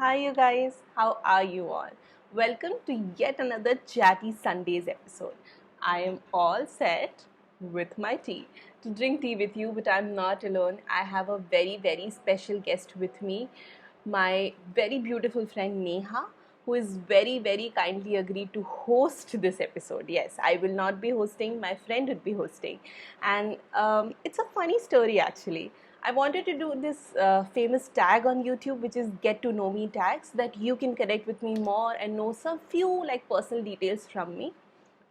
Hi, you guys. How are you all? Welcome to yet another Chatty Sundays episode. I am all set with my tea to drink tea with you, but I'm not alone. I have a very, very special guest with me, my very beautiful friend Neha, who is very, very kindly agreed to host this episode. Yes, I will not be hosting, my friend would be hosting. And it's a funny story actually. I wanted to do this famous tag on YouTube, which is Get to Know Me tags, that you can connect with me more and know some few like personal details from me.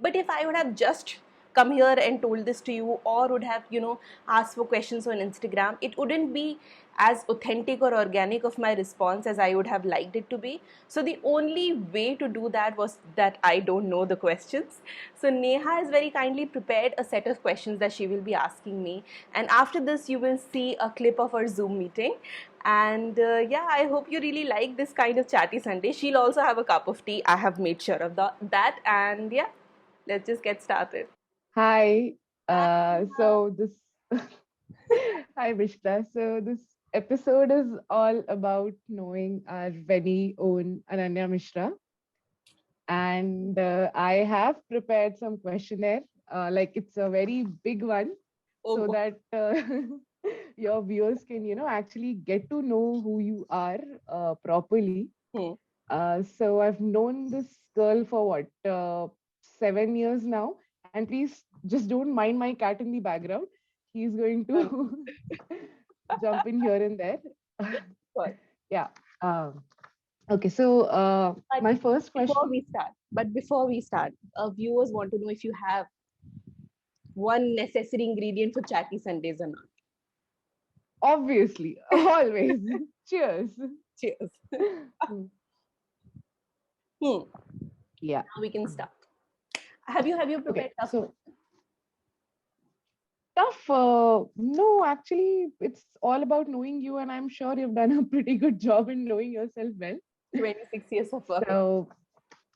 But if I would have just come here and told this to you, or would have asked for questions on Instagram, it wouldn't be as authentic or organic of my response as I would have liked it to be. So the only way to do that was that I don't know the questions. So Neha has very kindly prepared a set of questions that she will be asking me, and after this you will see a clip of our Zoom meeting. And yeah, I hope you really like this kind of chatty Sunday. She'll also have a cup of tea. I have made sure of that. And yeah, let's just get started. Hi. Hi. So this Hi Vishta. So this episode is all about knowing our very own Ananya Mishra. And I have prepared some questionnaire. Like it's a very big one Oh so God. that your viewers can, actually get to know who you are properly. Hmm. So I've known this girl for what, 7 years now. And please just don't mind my cat in the background. He's going Fun. to jump in here and there. Fun. Yeah. Okay. So But my first before question, we start, viewers want to know if you have one necessary ingredient for chatty Sundays or not. obviously, always. Cheers. Cheers. Mm, Hmm. yeah. Now we can Mm. start. Have you Okay. prepared tough So tough. No, actually, it's all about knowing you, and I'm sure you've done a pretty good job in knowing yourself well. 26 years of work? So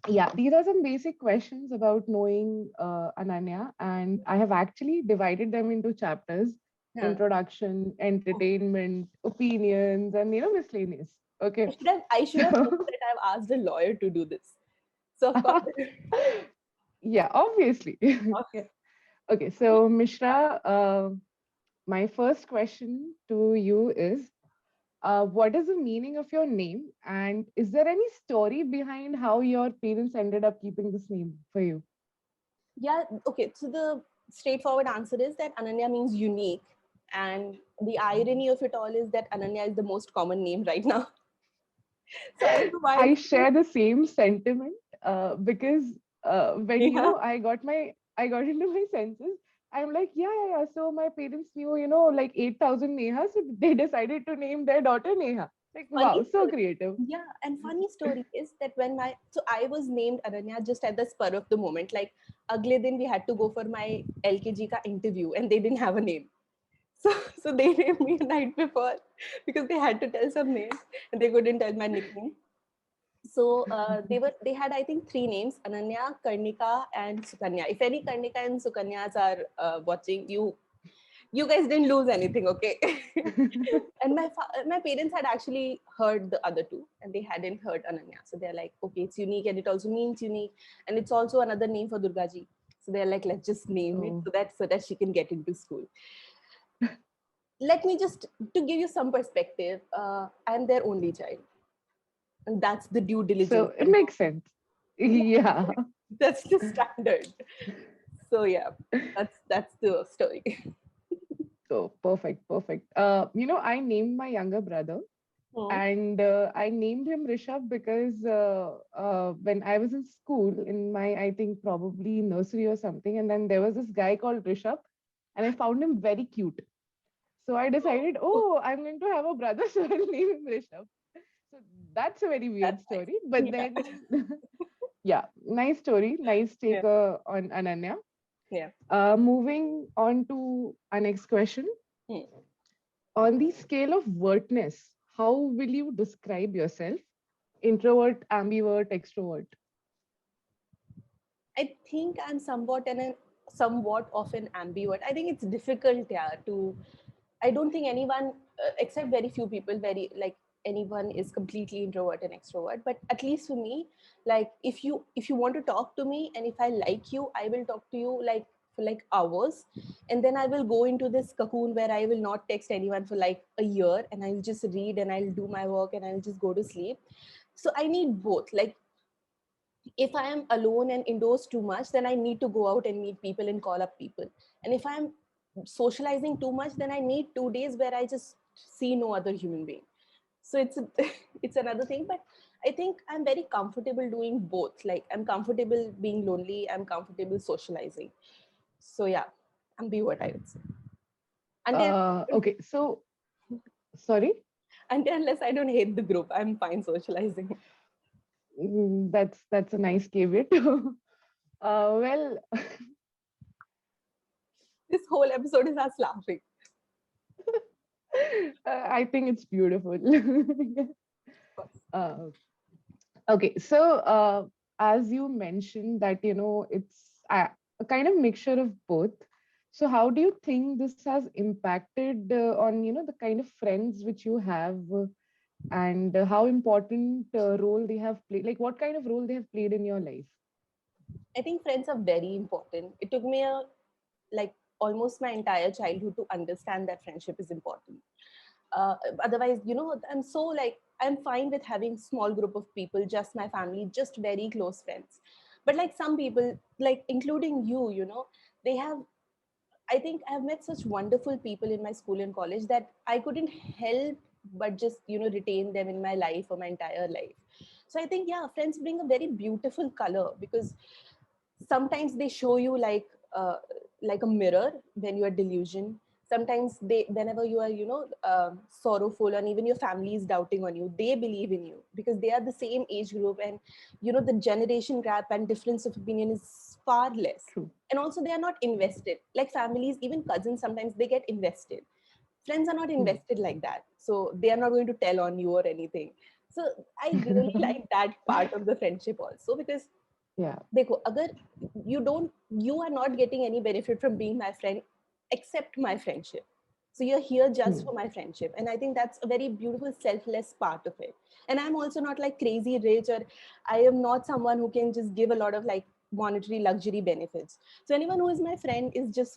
yeah, these are some basic questions about knowing Ananya, and I have actually divided them into chapters: Huh. introduction, entertainment, opinions, and miscellaneous. Okay, I should have known so that I've asked a lawyer to do this. So of course. yeah, obviously. Okay. Okay, so Mishra, my first question to you is, what is the meaning of your name, and is there any story behind how your parents ended up keeping this name for you? Yeah, okay. So the straightforward answer is that Ananya means unique. And the irony of it all is that Ananya is the most common name right now. So I don't know why. I share the same sentiment because when Yeah, I got into my senses, I'm like, yeah. So my parents knew, like 8,000 Neha, so they decided to name their daughter Neha. Like, funny wow, so story. creative. Yeah, and funny story is that so I was named Ananya just at the spur of the moment. Like, agle din we had to go for my LKG ka interview and they didn't have a name. So, so they named me a night before because they had to tell some name and they couldn't tell my nickname. So they had, I think, three names: Ananya, Karnika, and Sukanya. If any Karnika and Sukanyas are watching, you guys didn't lose anything, okay? And my parents had actually heard the other two and they hadn't heard Ananya, so they're like, okay, it's unique and it also means unique, and it's also another name for Durgaji. So they're like, let's just name it Oh, so that she can get into school. Let me just to give you some perspective. I'm their only child, and that's the due diligence so it that makes sense. Yeah. that's the standard. So yeah, that's the story. So perfect, perfect. I named my younger brother, Hmm. and I named him Rishabh because when I was in school, in my, I think, probably nursery or something, and then there was this guy called Rishabh, and I found him very cute. So I decided, oh, I'm going to have a brother, so I'll name him Rishabh. So that's a very weird That's nice. story. But then, Yeah. yeah, nice story, nice Yeah. take on Ananya. Yeah. Moving on to our next question. Hmm. On the scale of wordness, how will you describe yourself? Introvert, ambivert, extrovert? I think I'm somewhat of an ambivert. I think it's difficult, yeah, to. I don't think anyone, except very few people, very like anyone is completely introvert and extrovert, but at least for me, like if you want to talk to me and if I like you, I will talk to you like for like hours, and then I will go into this cocoon where I will not text anyone for like a year, and I'll just read and I'll do my work and I'll just go to sleep. So I need both. Like if I am alone and indoors too much, then I need to go out and meet people and call up people. And if I'm socializing too much, then I need 2 days where I just see no other human being. So it's another thing, but I think I'm very comfortable doing both. Like I'm comfortable being lonely, I'm comfortable socializing. So yeah, ambivert, I would say. Until Okay, so sorry. until unless I don't hate the group, I'm fine socializing. That's a nice caveat. Well, This whole episode is us laughing. I think it's beautiful. uh, okay, so as you mentioned that it's a kind of mixture of both. So how do you think this has impacted on the kind of friends which you have, and how important role they have played? Like what kind of role they have played in your life? I think friends are very important. It took me a like almost my entire childhood to understand that friendship is important. Otherwise, I'm so like I'm fine with having small group of people, just my family, just very close friends. But like some people, like including you, they have. I think I've met such wonderful people in my school and college that I couldn't help but just retain them in my life for my entire life. So I think yeah, friends bring a very beautiful color because sometimes they show you like a mirror when you are delusion. Sometimes they whenever you are sorrowful and even your family is doubting on you, they believe in you because they are the same age group, and the generation gap and difference of opinion is far less. True. And also they are not invested like families, even cousins, sometimes they get invested. Friends are not Hmm. invested like that, so they are not going to tell on you or anything. So I really like that part of the friendship also because Yeah. देखो अगर you are not getting any benefit from being my friend except my friendship, so you're here just Hmm. for my friendship, and I think that's a very beautiful selfless part of it. And I'm also not like crazy rich, or I am not someone who can just give a lot of like monetary luxury benefits. So anyone who is my friend is just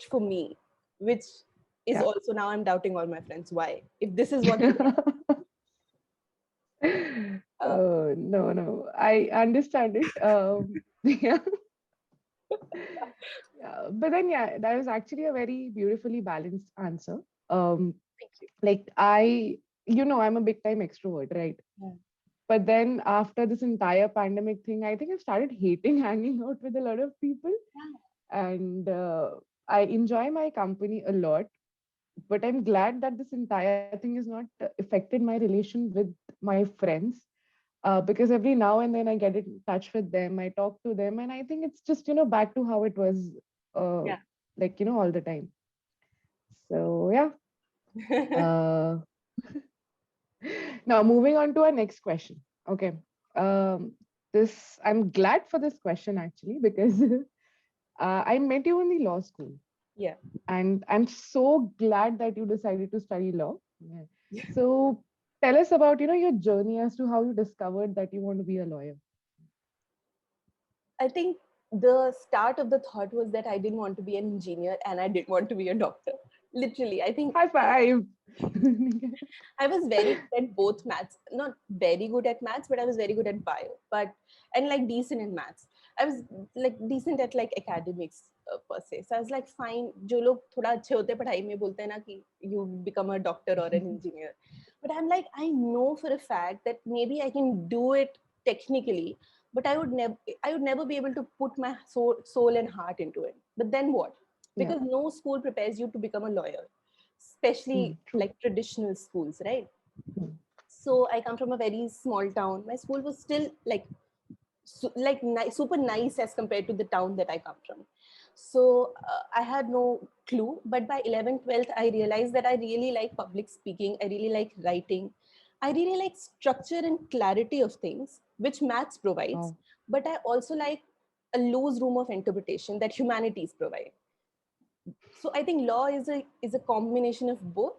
for me, which is Yeah. also now I'm doubting all my friends. Why, if this is what you want? uh, No, no, I understand it. Yeah. Yeah, but then yeah, that was actually a very beautifully balanced answer. Um, Thank you. like I'm a big time extrovert, right? Yeah. But then after this entire pandemic thing, I think I started hating hanging out with a lot of people, and I enjoy my company a lot. But I'm glad that this entire thing has not affected my relation with my friends, because every now and then I get in touch with them, I talk to them, and I think it's just back to how it was, uh, Yeah. like all the time. So yeah. Uh, Now moving on to our next question. Okay. Um, this I'm glad for this question actually because I met you in the law school, Yeah. and I'm so glad that you decided to study law. Yeah. So tell us about your journey as to how you discovered that you want to be a lawyer. I think the start of the thought was that I didn't want to be an engineer and I didn't want to be a doctor. Literally, I think High five. I was very good at both maths. Not very good at maths, but I was very good at bio. But and like decent in maths. I was like decent at like academics per se. So I was like fine. जो लोग थोड़ा अच्छे होते हैं पढ़ाई में बोलते हैं ना कि you become a doctor or an engineer. But I'm like I know for a fact that maybe I can do it technically, but I would never be able to put my soul and heart into it. But then what? Yeah. Because no school prepares you to become a lawyer, especially True. like traditional schools, right? Hmm. So I come from a very small town. My school was still like super nice as compared to the town that I come from. So I had no clue. But by 11th, 12th, I realized that I really like public speaking. I really like writing. I really like structure and clarity of things, which maths provides. Wow. But I also like a loose room of interpretation that humanities provide. So I think law is a combination of both.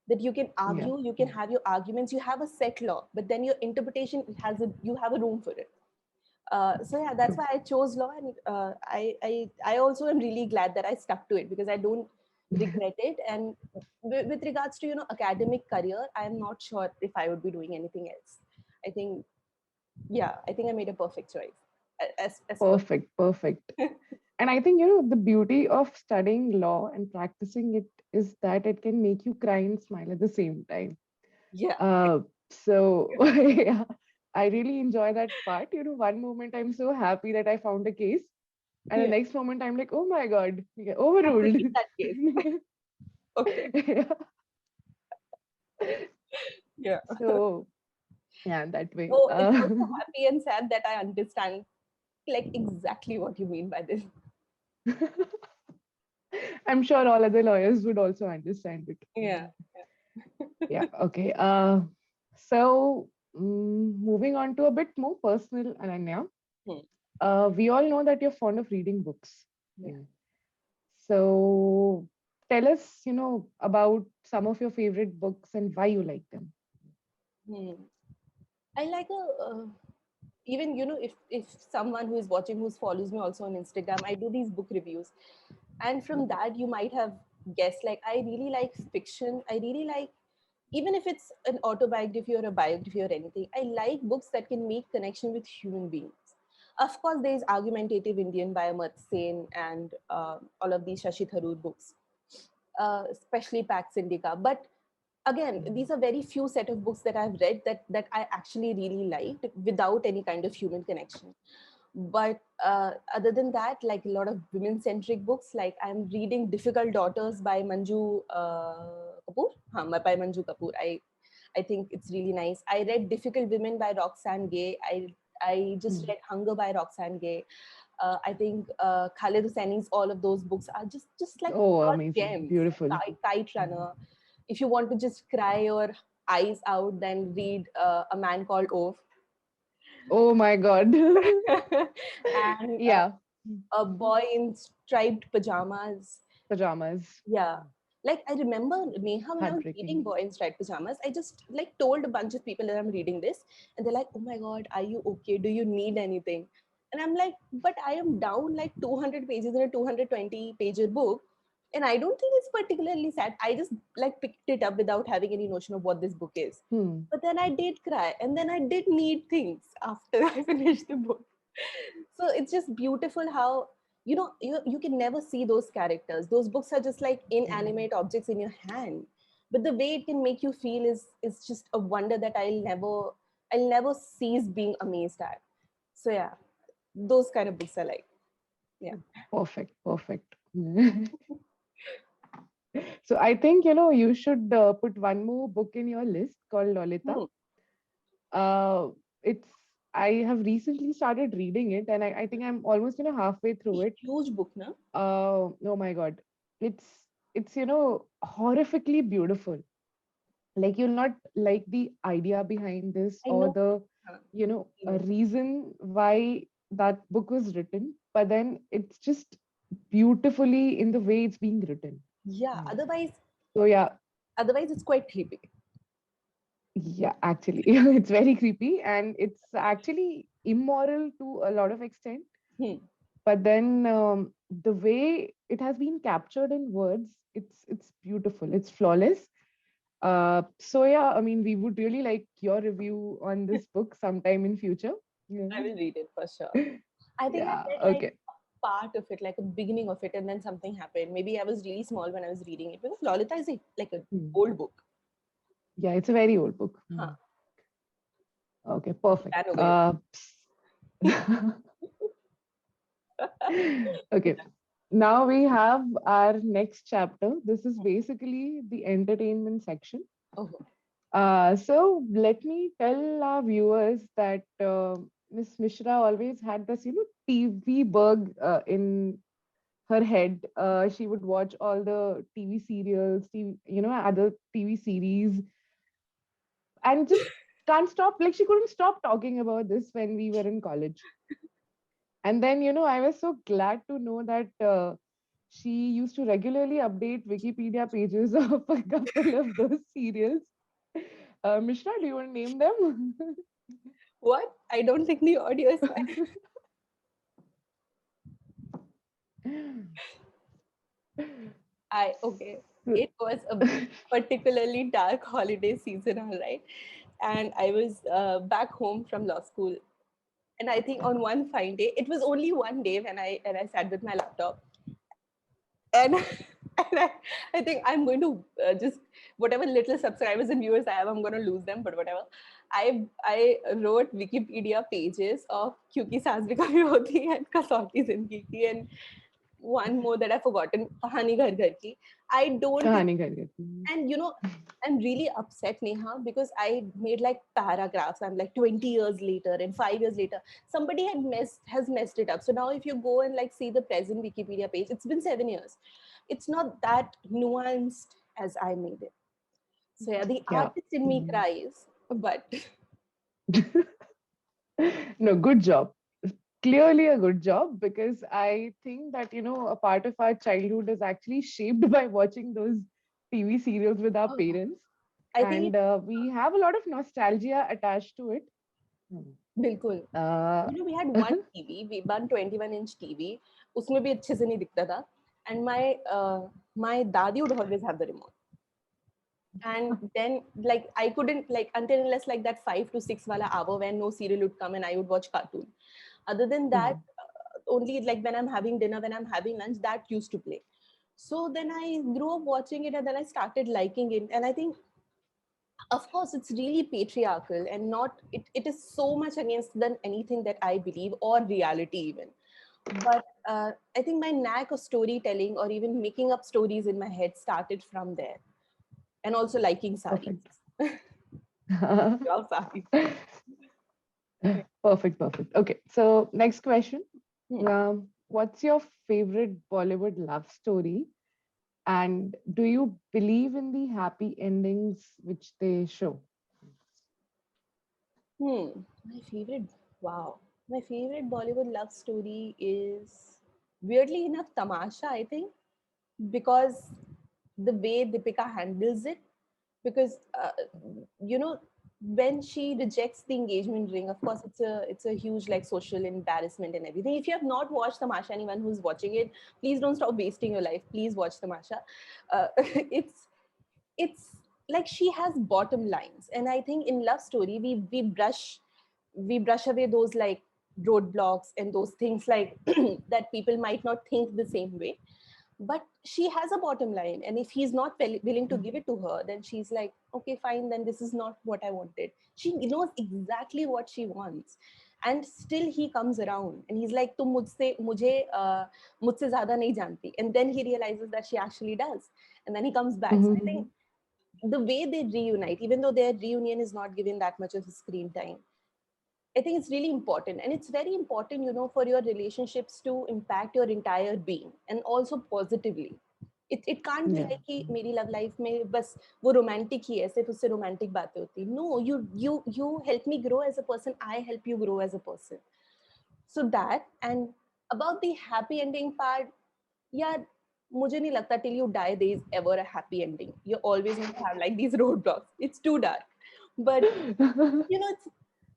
that you can Yeah. argue, you can have your arguments, you have a set law, but then your interpretation you have a room for it. So yeah, that's True. why I chose law, and I also am really glad that I stuck to it, because I don't regret it. And with regards to academic career, I am not sure if I would be doing anything else. I think, yeah, I think I made a perfect choice. As for Perfect, perfect. And I think, the beauty of studying law and practicing it is that it can make you cry and smile at the same time. yeah, So yeah, I really enjoy that part. One moment I'm so happy that I found a case, and the yeah, next moment I'm like, oh my God, yeah, I have to overruled. leave that case. Okay, Yeah. yeah. So yeah, that way. Oh, it's also happy and sad that I understand like exactly what you mean by this. I'm sure all other lawyers would also understand it. Yeah. Yeah. Okay. So moving on to a bit more personal, Ananya. Hmm. We all know that you're fond of reading books. Yeah. Yeah. So tell us, about some of your favorite books and why you like them. Hmm. I like even if someone who is watching who follows me also on Instagram, I do these book reviews, and from that you might have guessed, like, I really like fiction. I really like, even if it's an autobiography or a biography or anything, I like books that can make connection with human beings. Of course, there is argumentative Indian by Amartya Sen and all of these Shashi Tharoor books, especially Pax Indica. But again, these are very few set of books that I've read that I actually really liked without any kind of human connection. But other than that, like a lot of women centric books, like I'm reading Difficult Daughters by Manju Kapoor. By Manju Kapoor. I think it's really nice. I read Difficult Women by Roxane Gay. I just Hmm. read Hunger by Roxane Gay. I think Khalid Hosseini's all of those books are just like Oh, pure amazing. gems. Beautiful. Kite Runner. If you want to just cry your eyes out, then read A Man Called Ove. Oh my God. And Yeah. A Boy in Striped Pajamas. Pajamas. Yeah. Like I remember, Neha, when I was reading Heartbreaking. Boy in Striped Pajamas, I just like told a bunch of people that I'm reading this, and they're like, "Oh my God, are you okay? Do you need anything?" And I'm like, "But I am down like 200 pages in a 220 pager book, and I don't think it's particularly sad. I just like picked it up without having any notion of what this book is. Hmm. But then I did cry, and then I did need things after I finished the book. So it's just beautiful how you can never see those characters. Those books are just like inanimate objects in your hand, but the way it can make you feel is just a wonder that I'll never cease being amazed at. So yeah, those kind of books I like. Yeah. Perfect. Perfect. So I think, you should put one more book in your list called Lolita. Hmm. Uh, it's I have recently started reading it, and I think I'm almost, halfway through it. Huge book, no? Oh my God. It's it's horrifically beautiful. Like you'll not like the idea behind this I or know. the, Huh. a reason why that book was written, but then it's just beautifully in the way it's being written. Yeah. Mm. Otherwise, So yeah, otherwise it's quite creepy. yeah, actually, it's very creepy and it's actually immoral to a lot of extent. Hmm. But then the way it has been captured in words, it's beautiful. It's flawless. So yeah, I mean, we would really like your review on this book sometime in future. Yeah. I will read it for sure. I think I Yeah. read like Okay. a part of it, like a beginning of it, and then something happened. Maybe I was really small when I was reading it, because Lolita is like an Hmm. old book. Yeah, it's a very old book. Huh. Hmm. Okay, It perfect. ran away. Okay. Now we have our next chapter. This is basically the entertainment section. Oh, So let me tell our viewers that Miss Mishra always had this, TV bug in her head. She would watch all the TV serials, other TV series, and just can't stop. Like she couldn't stop talking about this when we were in college. And then, I was so glad to know that. she used to regularly update Wikipedia pages of a couple of those serials. Mishra, do you want to name them? What? I don't think the audio is fine. Okay. It was a particularly dark holiday season, all right. And I was back home from law school. And I think on one fine day, it was only one day when I sat with my laptop, and, I think I'm going to just whatever little subscribers and viewers I have, I'm going to lose them. But whatever, I wrote Wikipedia pages of "Kyunki Saas Bhi Kabhi Hoti Hai" and "Kasauti Zindagi Ki," and one more that I've forgotten, "Kahani Ghar Ghar Ki." I don't कहानी कर देती हूँ. And I'm really upset, Neha, because I made like paragraphs. I'm like 20 years later and 5 years later, somebody has messed it up. So now if you go and like see the present Wikipedia page, it's been 7 years. It's not that nuanced as I made it. So yeah, the Yeah. artist in me cries, but No, good job. Clearly a good job, because I think that, a part of our childhood is actually shaped by watching those TV serials with our parents. I think And we have a lot of nostalgia attached to it. Hmm. बिल्कुल. Uh, We had one TV, we one 21-inch TV. उसमें भी अच्छे से नहीं दिखता था. And my dadi would always have the remote. And then like I couldn't like until unless like that 5 to 6 wala hour when no serial would come and I would watch cartoon. Other than that, only like when I'm having dinner, when I'm having lunch, that used to play. So then I grew up watching it and then I started liking it. And I think of course it's really patriarchal and not it is so much against than anything that I believe or reality even. But I think my knack of storytelling or even making up stories in my head started from there, and also liking saris. Perfect. Love saris. Perfect, perfect. Okay, so next question. Hmm. What's your favorite Bollywood love story? And do you believe in the happy endings which they show? My favorite, wow. My favorite Bollywood love story is weirdly enough Tamasha, I think, because the way Deepika handles it, because you know when she rejects the engagement ring, of course it's a huge like social embarrassment and everything. If you have not watched Tamasha, anyone who's watching it, please don't stop wasting your life, please watch Tamasha. It's like she has bottom lines, and I think in love story we brush away those like roadblocks and those things like that people might not think the same way, but she has a bottom line, and if he's not willing to give it to her, then she's like, okay fine, then this is not what I wanted. She knows exactly what she wants, and still he comes around and he's like, तुम मुझसे ज़्यादा नहीं जानती, and then he realizes that she actually does, and then he comes back. So I think the way they reunite, even though their reunion is not given that much of screen time, I think it's really important. And it's very important, for your relationships to impact your entire being and also positively. It can't be Yeah. like कि मेरी love life में बस वो romantic ही है, सिर्फ उससे romantic बातें होती. No, you help me grow as a person, I help you grow as a person. So that, and about the happy ending part, yeah, मुझे नहीं लगता till you die there is ever a happy ending. You're always going to have like these roadblocks. It's too dark. But it's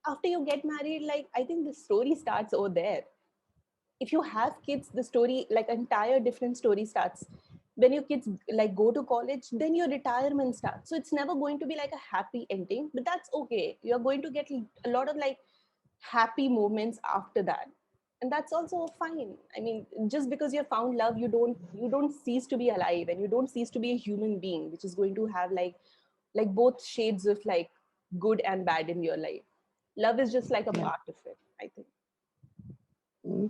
after you get married, like I think the story starts over there. If you have kids, the story, like entire different story starts. When your kids like go to college, then your retirement starts. So it's never going to be like a happy ending, but that's okay. You're going to get a lot of like happy moments after that, and that's also fine. I mean, just because you found love, you don't cease to be alive, and you don't cease to be a human being, which is going to have like both shades of like good and bad in your life. Love is just like a Yeah. part of it, I think.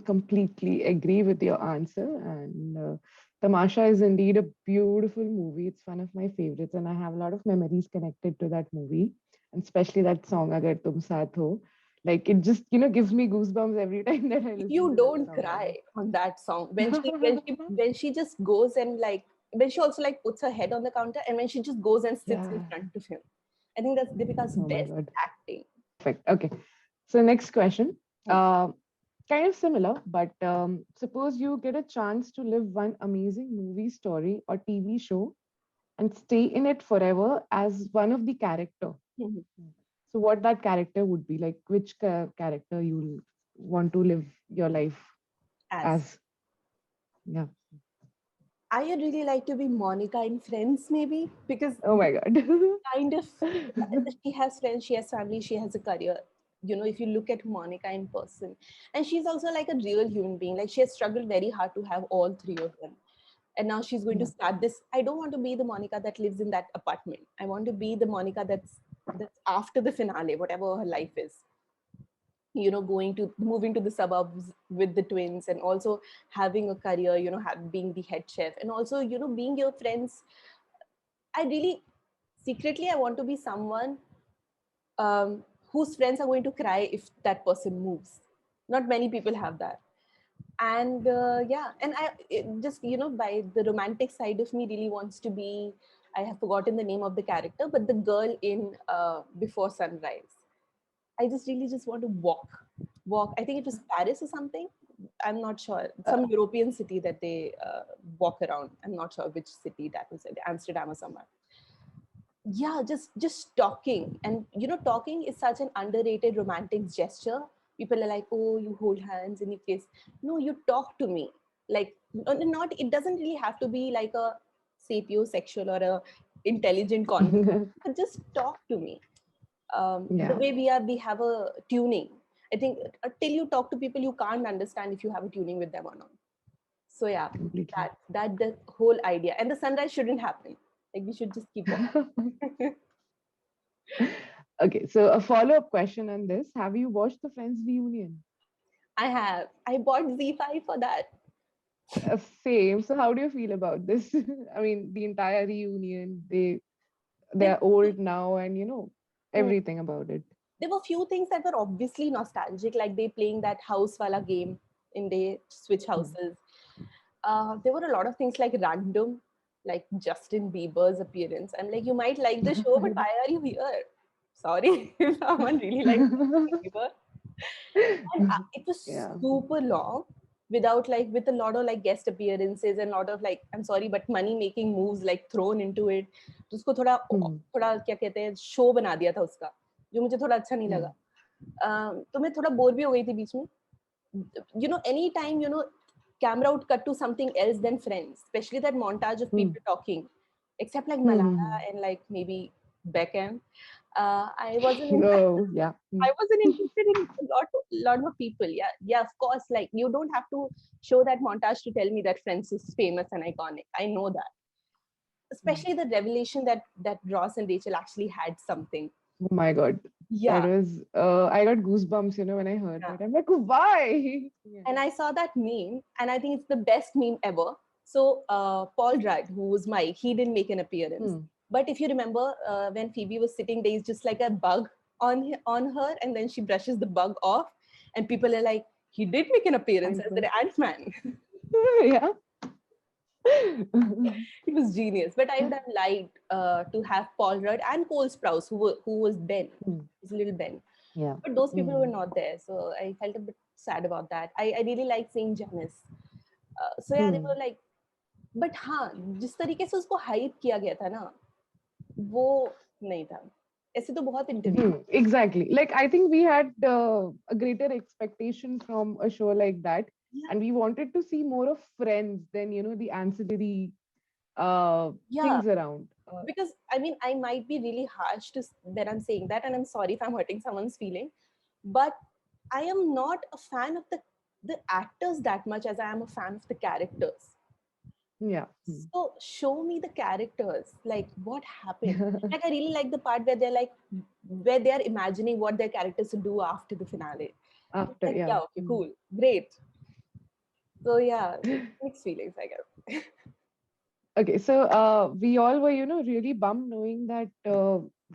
Completely agree with your answer. And Tamasha is indeed a beautiful movie. It's one of my favorites, and I have a lot of memories connected to that movie, and especially that song "Agar Tum Saath Ho." Like it just gives me goosebumps every time that I listen You to that don't song. cry on that song when she just goes and like when she also like puts her head on the counter, and when she just goes and sits in Yeah. front of him. I think that's Deepika's Oh my best God. acting. Perfect. Okay. So next question. Hmm. Kind of similar, but suppose you get a chance to live one amazing movie story or TV show and stay in it forever as one of the character. Mhm. So, what that character would be, like which character you'll want to live your life As as? Yeah. I would really like to be Monica in Friends, maybe, because Oh my god. kind of she has friends, she has family, she has a career. You know, if you look at Monica in person, and she's also like a real human being, like she has struggled very hard to have all three of them, and now she's going to Yeah. start this. I don't want to be the Monica that lives in that apartment. I want to be the Monica that's after the finale, whatever her life is, you know, going to moving to the suburbs with the twins, and also having a career, you know, being the head chef, and also, you know, being your friends. I really secretly I want to be someone whose friends are going to cry if that person moves. Not many people have that. And yeah, and just, you know, by the romantic side of me really wants to be, I have forgotten the name of the character, but the girl in Before Sunrise. I just really just want to walk. I think it was Paris or something. I'm not sure. Some European city that they walk around. I'm not sure which city that was. Amsterdam or somewhere. Yeah, just talking. And you know, talking is such an underrated romantic gesture. People are like, oh, you hold hands and you kiss. No, you talk to me. Like, not, it doesn't really have to be like a sapiosexual or a intelligent conversation, but just talk to me. The Yeah, way we have a tuning. I think till you talk to people, you can't understand if you have a tuning with them or not. So yeah, completely. that the whole idea. And the sunrise shouldn't happen. Like, we should just keep walking. Okay, so a follow-up question on this. Have you watched the Friends reunion? I have. I bought Z5 for that. Same. So how do you feel about this? I mean, the entire reunion, There they're old now and were, everything about it. there were few things that were obviously nostalgic, like they playing that house wala game in they switch Hmm. houses. There were a lot of things like random, like Justin Bieber's appearance. I'm like, you might like the show, but why are you here? Sorry, if someone really likes Justin Bieber. And it was Yeah. super long, without like, with a lot of like guest appearances and a lot of like, I'm sorry, but money making moves like thrown into it. तो उसको थोड़ा Hmm. थोड़ा क्या कहते हैं, show बना दिया था उसका, जो मुझे थोड़ा अच्छा नहीं Yeah. लगा. तो मैं थोड़ा बोर भी हो गई थी बीच में. You know, anytime, you know, camera would cut to something else than Friends, especially that montage of Hmm. people talking, except like Malala Hmm. and like maybe Beckham. I wasn't Oh, yeah. Hmm. I wasn't interested in lot more people. Yeah, yeah, of course. Like, you don't have to show that montage to tell me that Friends is famous and iconic. I know that. Hmm. Especially the revelation that Ross and Rachel actually had something. Oh my God. That Yeah, was, I got goosebumps, when I heard yeah. that. I'm like, why? Yeah. And I saw that meme, and I think it's the best meme ever. So Paul Rudd, who was Mike, he didn't make an appearance. Hmm. But if you remember, when Phoebe was sitting, there is just like a bug on her, and then she brushes the bug off, and people are like, he did make an appearance as Ant-Man. an Ant-Man. Yeah. It was genius. But I would have liked to have Paul Rudd and Cole Sprouse, who was Ben, Hmm. his little Ben. Yeah. But those people were Hmm. not there, so I felt a bit sad about that. I really like seeing Janice. So yeah, they Hmm. were like, but हाँ, जिस तरीके से उसको hype किया गया था ना, वो नहीं था. ऐसे तो बहुत interview. Exactly. Like, I think we had a greater expectation from a show like that, Yeah, and we wanted to see more of Friends than the ancillary yeah, things around. because I mean, I might be really harsh when I'm saying that, and I'm sorry if I'm hurting someone's feeling, but I am not a fan of the actors that much as I am a fan of the characters. Yeah. So show me the characters, like what happened. Like, I really like the part where they're like, where they're imagining what their characters will do after the finale. After, Like, yeah. yeah, okay, cool, great. So yeah, mixed feelings, I guess. Okay, so we all were, really bummed knowing that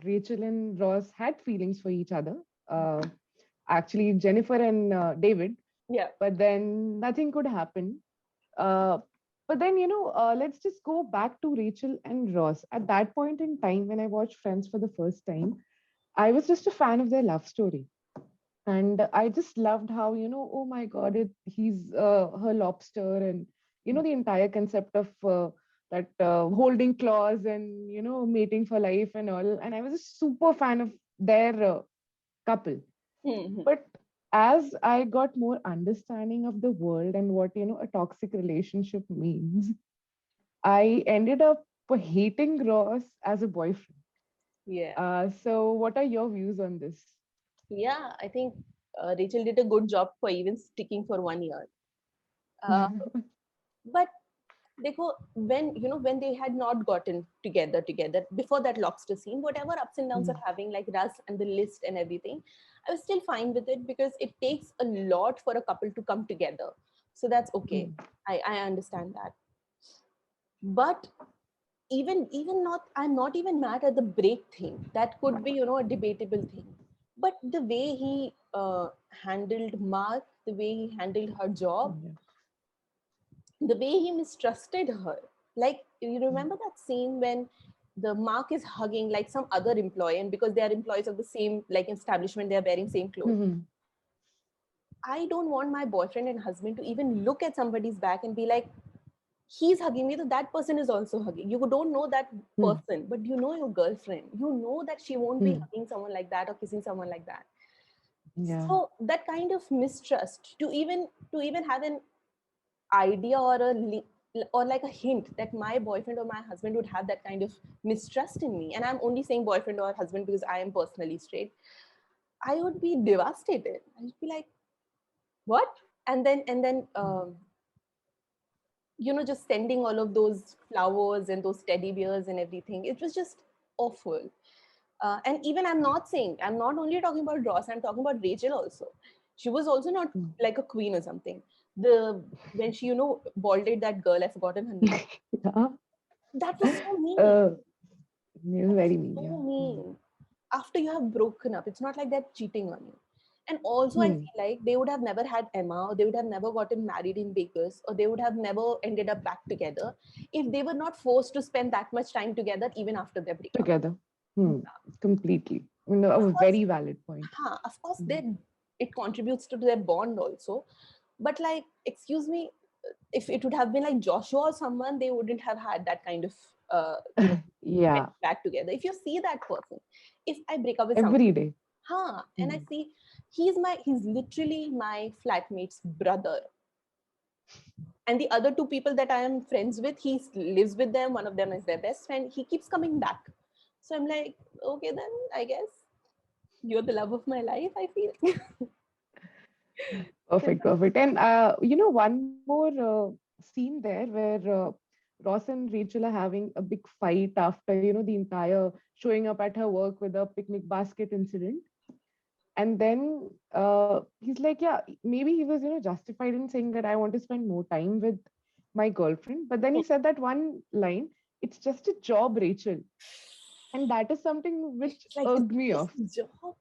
Rachel and Ross had feelings for each other. Uh, Actually, Jennifer and David, Yeah. but then nothing could happen. Uh, but then, let's just go back to Rachel and Ross. At that point in time, when I watched Friends for the first time, I was just a fan of their love story. And I just loved how, oh my God, he's her lobster, and the entire concept of that holding claws and mating for life and all. And I was a super fan of their couple. Hmm. But as I got more understanding of the world and what a toxic relationship means, I ended up hating Ross as a boyfriend. Yeah. So what are your views on this? Yeah, I think Rachel did a good job for even sticking for 1 year. Uh, but देखो, when they had not gotten together before that lobster scene, whatever ups and downs Hmm. are having, like Russ and the list and everything, I was still fine with it because it takes a lot for a couple to come together. So that's okay. Hmm. I understand that. But even not, I'm not even mad at the break thing. That could be, a debatable thing. But the way he handled Mark, the way he handled her job, Yeah. the way he mistrusted her. Like, you Hmm. remember that scene when the Mark is hugging like some other employee, and because they are employees of the same like establishment, they are wearing same clothes. Hmm. I don't want my boyfriend and husband to even look at somebody's back and be like, he's hugging me, so that person is also hugging. You don't know that Hmm. person, but you know your girlfriend. You know that she won't be Hmm. hugging someone like that or kissing someone like that. Yeah. So that kind of mistrust, to even have an idea or or like a hint that my boyfriend or my husband would have that kind of mistrust in me, and I'm only saying boyfriend or husband because I am personally straight, I would be devastated. I'd be like, what? And then just sending all of those flowers and those teddy bears and everything, it was just awful. And even I'm not only talking about Ross, I'm talking about Rachel also. She was also not Hmm. like a queen or something. The When she balded that girl, I've forgotten her name. Yeah. That was so mean. Uh, it's That was very mean. so Yeah. Hmm. mean. After you have broken up, it's not like they're cheating on you. And also, I Hmm. feel like they would have never had Emma, or they would have never gotten married in Vegas, or they would have never ended up back together if they were not forced to spend that much time together even after their breakup. Together. Hmm. Completely. Of A course, very valid point. of course, Hmm. it contributes to their bond also. But like, excuse me, if it would have been like Joshua or someone, they wouldn't have had that kind of get Yeah. back together. If you see that person, if I break up with someone, Every day. and I Hmm. see he's literally my flatmate's brother, and the other two people that I am friends with, he lives with them. One of them is their best friend. He keeps coming back, so I'm like, okay, then I guess you're the love of my life, I feel. Perfect. Perfect. And one more scene there where Ross and Rachel are having a big fight after the entire showing up at her work with a picnic basket incident. And then he's like, yeah, maybe he was justified in saying that I want to spend more time with my girlfriend, but then he said that one line, it's just a job, Rachel. And that is something which It's like, irked it's me just off. a job.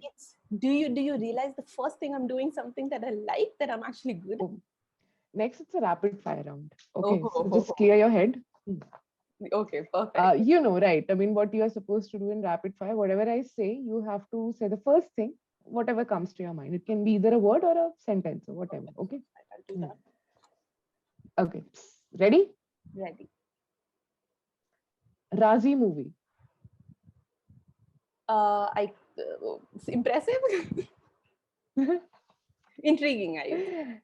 It's Do you realize the first thing I'm doing something that I like, that I'm actually good at? Oh, next it's a rapid fire round. Oh, Okay, ho, so ho, just ho. clear your head. Okay, perfect. Right? I mean, what you are supposed to do in rapid fire, whatever I say, you have to say the first thing, whatever comes to your mind. It can be either a word or a sentence or whatever. Okay. I'll do Hmm. that. Okay. Ready? Ready. Razi movie. I It's impressive. Intriguing, I would say.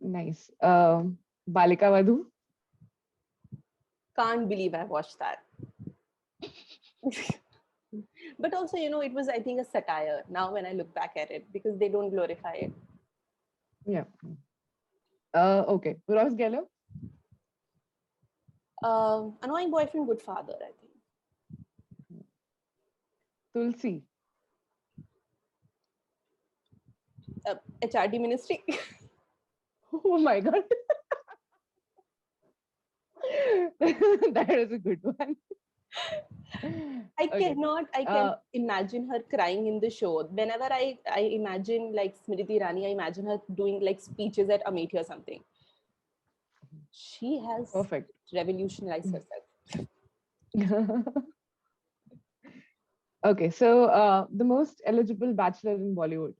Nice. Balika Vadhu. Can't believe I watched that. But also, it was, I think, a satire now when I look back at it, because they don't glorify it. Yeah. Okay. Ross Geller. Annoying boyfriend, good father, I think. Tulsi. HRD ministry. Oh my God. That is a good one. Okay. I cannot imagine her crying in the show. Whenever I imagine like Smriti Rani, I imagine her doing like speeches at Amethi or something. She has Perfect. revolutionized herself. Okay, so the most eligible bachelor in Bollywood.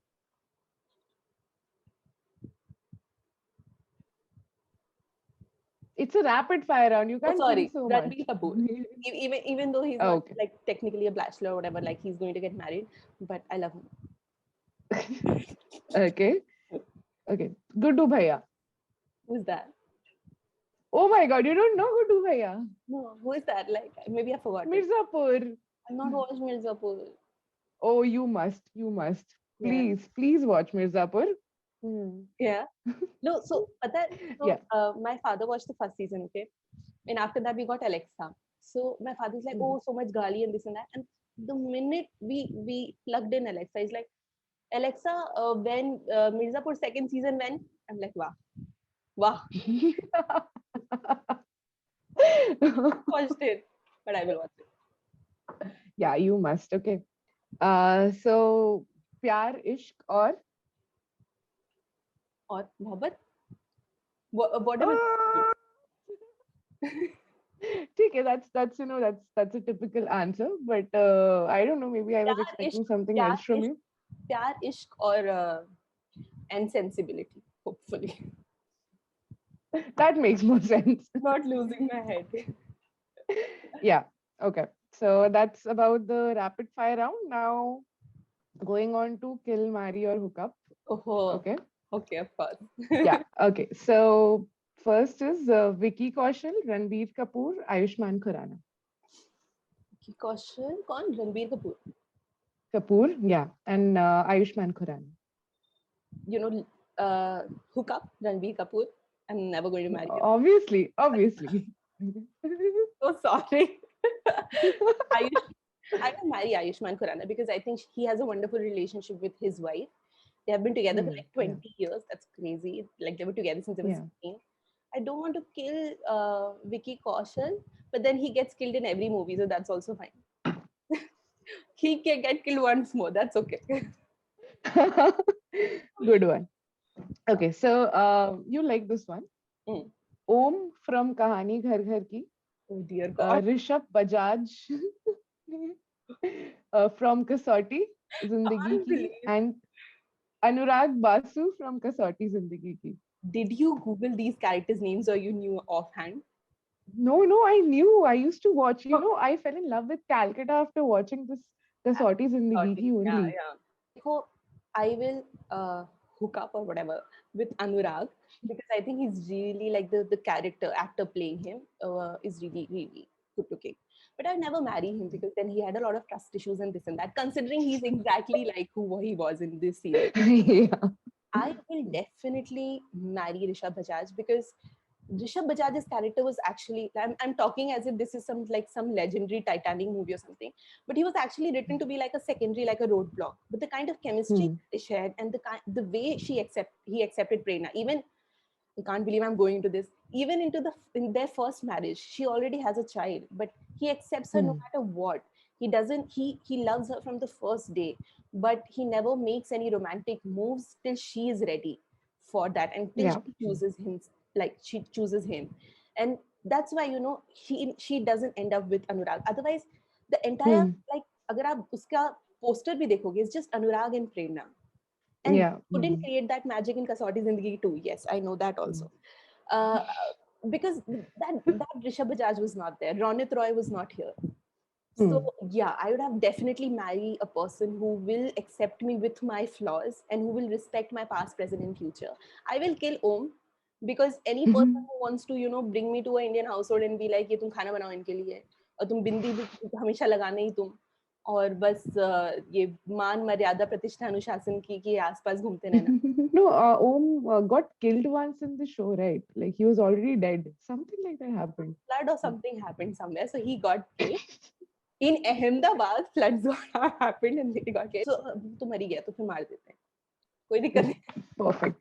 It's a rapid fire round. You Oh, can't think sorry, so much. Ranbir Kapoor. Even though he's not Okay. like technically a bachelor or whatever, like he's going to get married, but I love him. Okay. Okay. Guddu Bhaiya. Who's that? Oh my God, you don't know Guddu Bhaiya? No, who is that? Like maybe I forgot it. Mirzapur. I've not watched Mirzapur. Oh, you must. You must. Yeah. Please watch Mirzapur. Yeah. No, so but that Yeah. my father watched the first season, okay, and after that we got Alexa. So my father's like, Hmm. oh, so much gali and this and that, and the minute we plugged in Alexa, he's like, Alexa, when Mirzapur second season when? I'm like, wow, wow, watched it, but I will watch it. Yeah, you must. Okay. So Pyar Ishq or Or Mohabbat, whatever. Ah! Okay, that's that's a typical answer, but I don't know. Maybe I was Pyar ishq, expecting something pyar else from ishq, you. pyar ishq, or and sensibility. Hopefully, That makes more sense. not losing my head. Yeah. Okay. So that's about the rapid fire round. Now going on to kill, marry, or hook up. Oh, Okay. okay, of course. Yeah. Okay. So first is Vicky Kaushal, Ranbir Kapoor, Ayushmann Khurrana. Vicky Kaushal, कौन? Ranbir Kapoor. Kapoor, yeah, and Ayushmann Khurrana. You know, hook up Ranbir Kapoor. I'm never going to marry him. Obviously. So sorry. Ayush, I will marry Ayushmann Khurrana because I think he has a wonderful relationship with his wife. They have been together for like Yeah. 20 years. That's crazy. Like they were together since they were Yeah. 16. I don't want to kill Vicky Kaushal, but then he gets killed in every movie, so that's also fine. He can get killed once more. That's okay. Good one. Okay, so you like this one. Mm. Om from Kahani Ghar Ghar Ki, Oh dear God. Rishabh Bajaj from Kasauti Zindagi Can't Ki, believe. and Anurag Basu from Kasauti Zindagi Ki. Did you Google these characters' names or you knew offhand? No, I knew. I used to watch, I fell in love with Calcutta after watching this Kasauti Zindagi Ki Yeah, only. yeah. So I will hook up or whatever with Anurag because I think he's really like the character actor playing him is really really good looking. But I'd never marry him because then he had a lot of trust issues and this and that. Considering he's exactly like who he was in this series, Yeah. I will definitely marry Rishabh Bajaj because Rishabh Bajaj's character was actually I'm talking as if this is some legendary Titanic movie or something, but he was actually written to be like a secondary, like a roadblock. But the kind of chemistry Hmm. they shared and the way he accepted Prerna, even I can't believe I'm going into this. Even in their first marriage, she already has a child, but he accepts her no Hmm. matter what. He doesn't. He loves her from the first day, but he never makes any romantic moves till she is ready for that, and till Yeah. she chooses him, like she chooses him, and that's why she doesn't end up with Anurag. Otherwise, the entire Hmm. like अगर आप उसका poster भी देखोगे, it's just Anurag and Prerna and Yeah. couldn't create that magic in Kasauti Zindagi too. Yes, I know that Hmm. also. Uh, because that Rishabh Bajaj was not there. Ronit Roy was not here. So Hmm. yeah, I would have definitely marry a person who will accept me with my flaws and who will respect my past, present, and future. I will kill Om because any person who wants to bring me to an Indian household and be like ये तुम खाना बनाओ इनके लिए और तुम बिंदी भी हमेशा लगाना ही तुम और बस ये मान मर्यादा प्रतिष्ठा अनुशासन की के आसपास घूमते रहना. No, Om got killed once in the show, right? Like he was already dead. Something like that happened. Flood or something happened somewhere, so he got killed. In Ahmedabad, floods happened and he got killed. So तो मरी गया तो फिर मार देते हैं. कोई दिक्कत नहीं.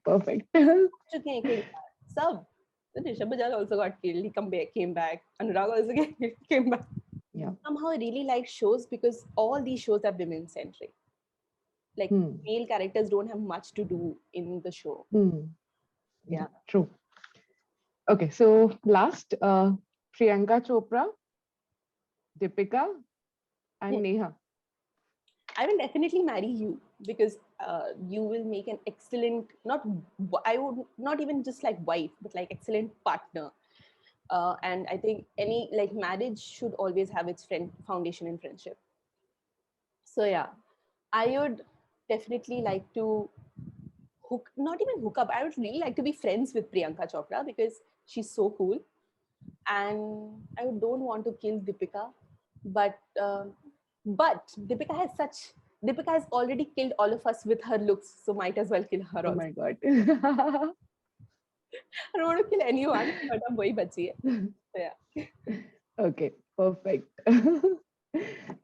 Perfect. चुके हैं एक सब. Rishabh Bajaj also got killed. He came back. Anurag also came back. Yeah. Somehow I really like shows because all these shows are women centric. Like Hmm. male characters don't have much to do in the show. Hmm. Yeah. True. Okay, so last, Priyanka Chopra, Deepika, and Hmm. Neha. I will definitely marry you because you will make an excellent, not, I would not even just like wife, but like excellent partner. And I think any like marriage should always have its foundation in friendship. So yeah, I would definitely like to not even hook up. I would really like to be friends with Priyanka Chopra because she's so cool, and I don't want to kill Deepika, but Deepika has such. Deepika has already killed all of us with her looks, so might as well kill her Oh also. my God. I don't want to kill anyone, but I'm very bachi hai. So yeah. Okay, perfect.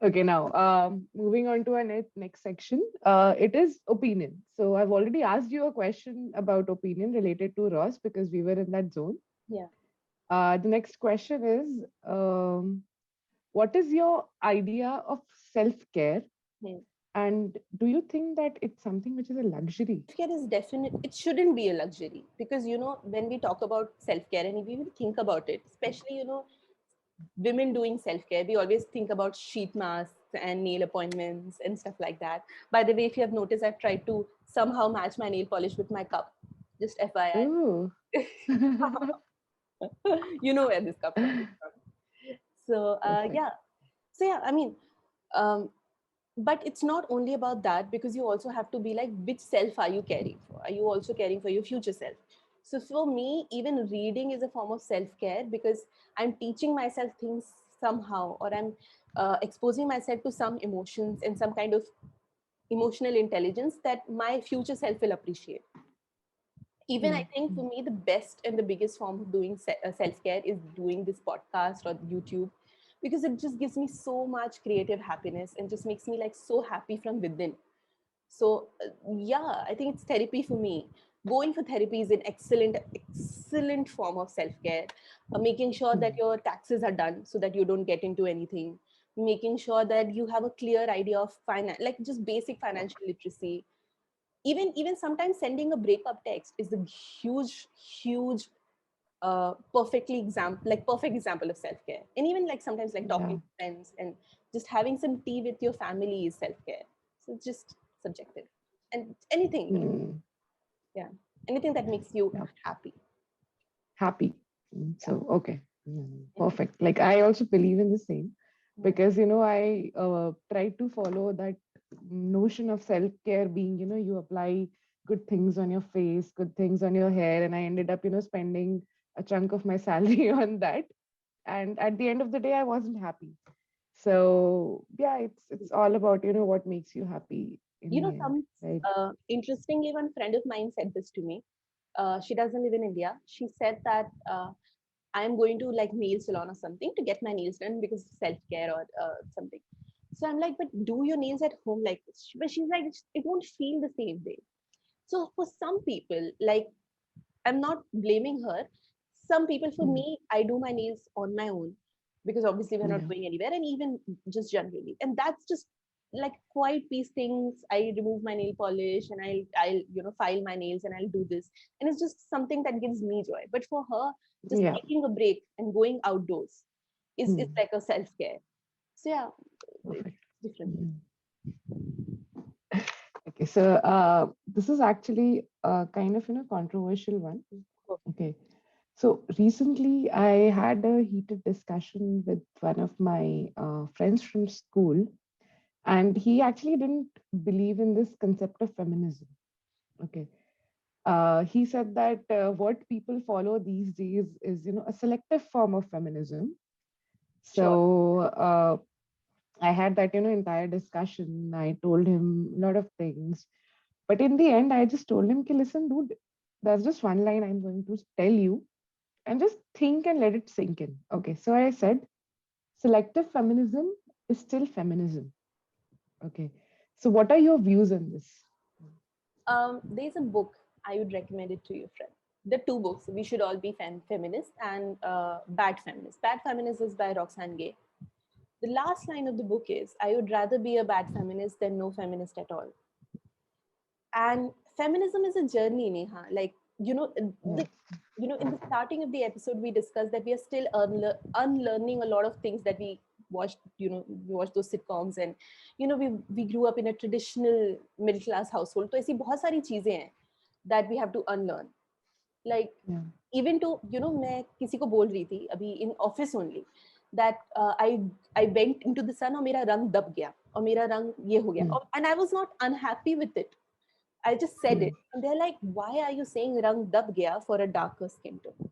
Okay, now moving on to our next section. It is opinion. So I've already asked you a question about opinion related to Ross because we were in that zone. Yeah. The next question is, what is your idea of self-care, Hmm. and do you think that it's something which is a luxury? Self-care is definite. It shouldn't be a luxury because when we talk about self-care and if we even think about it, especially women doing self-care, we always think about sheet masks and nail appointments and stuff like that. By the way, if you have noticed, I've tried to somehow match my nail polish with my cup. Just FYI. Oh. You know where this cup comes from. So Perfect. yeah. So yeah, I mean, um, but it's not only about that because you also have to be like, which self are you caring for? Are you also caring for your future self? So for me, even reading is a form of self-care because I'm teaching myself things somehow, or I'm exposing myself to some emotions and some kind of emotional intelligence that my future self will appreciate. Even I Mm, think for mm, me, the best and the biggest form of doing self-care is doing this podcast or YouTube, because it just gives me so much creative happiness and just makes me like so happy from within. So yeah, I think it's therapy for me. Going for therapy is an excellent form of self-care. Making sure that mm. your taxes are done so that you don't get into anything, making sure that you have a clear idea of finance, like just basic financial literacy. Even sometimes sending a breakup text is a huge perfect example of self-care. And even like sometimes like talking Yeah. to friends and just having some tea with your family is self-care. So it's just subjective. And anything, Mm, yeah, anything that makes you yeah. happy. Happy. Yeah. So, okay. Perfect. Like, I also believe in the same Mm. because, I try to follow that notion of self care being, you apply good things on your face, good things on your hair. And I ended up, spending a chunk of my salary on that. And at the end of the day, I wasn't happy. So, yeah, it's all about, what makes you happy in the end, Some right? interestingly, one friend of mine said this to me. She doesn't live in India. She said that I'm going to like nail salon or something to get my nails done because of self care or something. So I'm like, but do your nails at home like this? But she's like, it won't feel the same way. So for some people, like, I'm not blaming her. Some people, for Mm, me, I do my nails on my own because obviously we're not yeah. going anywhere, and even just generally, and that's just like quite these things. I remove my nail polish and I'll file my nails and I'll do this, and it's just something that gives me joy. But for her, just Yeah. taking a break and going outdoors is Mm, like a self care. So yeah, it's perfect. different. Mm. Okay, so this is actually a kind of controversial one. Okay, so recently I had a heated discussion with one of my friends from school, and he actually didn't believe in this concept of feminism. Okay, he said that what people follow these days is a selective form of feminism. Sure. So I had that entire discussion. I told him a lot of things. But in the end, I just told him, "Ki, listen, dude, there's just one line I'm going to tell you and just think and let it sink in." Okay. So I said, selective feminism is still feminism. Okay. So what are your views on this? There's a book I would recommend it to your friend. The two books, We Should All Be Feminists and Bad Feminist. Bad Feminist is by Roxane Gay. The last line of the book is, I would rather be a bad feminist than no feminist at all. And feminism is a journey, Neha. Like, Yeah. in the starting of the episode, we discussed that we are still unlearning a lot of things that we watched, we watched those sitcoms, and we grew up in a traditional middle class household. तो ऐसी बहुत सारी चीजें हैं that we have to unlearn. Like Yeah. even to मैं किसी को बोल रही थी अभी in office only that I went into the sun और मेरा रंग दब गया और मेरा रंग ये हो गया, and I was not unhappy with it. I just said it, and they're like, why are you saying rang dab gaya for a darker skin tone?